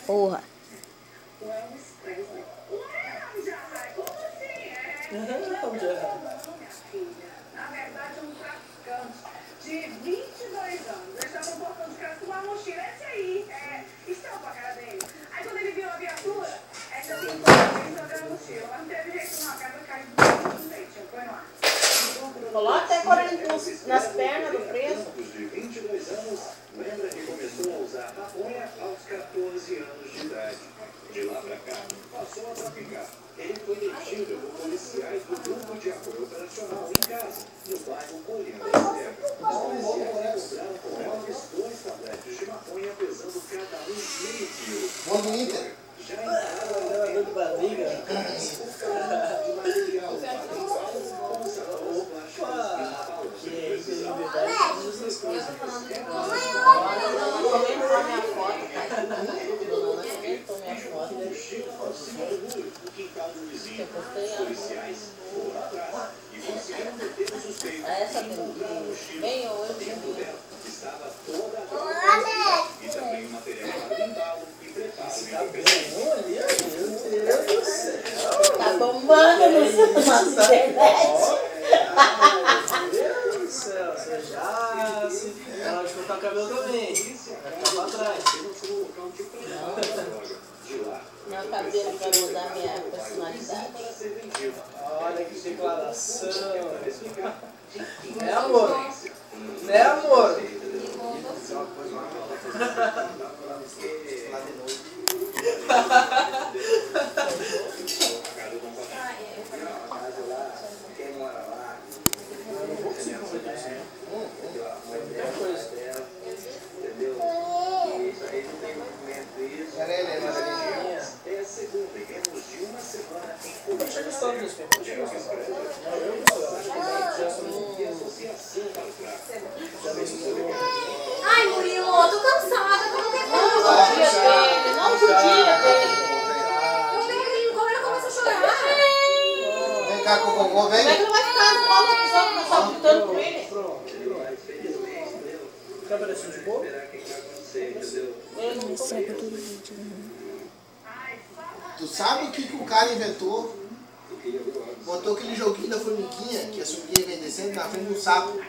Porra. Na verdade, um traficante de 22 anos. Ele estava no portão de casa com uma mochila. Esse aí, estampa a cara dele. Aí quando ele viu a viatura, essa pintou a mochila. Mas não teve jeito não, a casa caiu do leite. Põe no ar. Coloca até correndo nas pernas do preso. De 22 anos, lembra que começou a usar maconha aos 14 anos de idade. De lá pra cá, passou a traficar. Ele foi detido por policiais do Grupo de Apoio Operacional em casa, no bairro Colina da Serra. Os policiais encontraram com eles 2 tabletes de maconha pesando cada um meio quilo. Vamos do Inter. Já entraram a dor de barriga. De material para como sacolas plásticas e balas de precisão. O quintal do vizinho, policiais foram atrás e conseguiram deter o suspeito. Encontraram o mochila dentro dela, estava toda a e também o material para limpá-lo e preparo de Tá bombando no nosso internet. Meu Deus do céu, você já se... Ela vai cortar o cabelo também. Vai ficar pra trás. Meu cabelo vai mudar minha personalidade. Olha que declaração. É amor. É amor. Ai, Murilo, eu tô cansada, eu não quero Não judia dele. Eu tenho que agora começa a chorar. Vem cá com o vovô, vem. Como é que não vai ficar no colo da pessoa que nós estamos gritando com ele? Quer pedacinho de boa? Tu sabe o que o cara inventou? Botou aquele joguinho da formiguinha, que a formiguinha vem descendo na frente do sapo.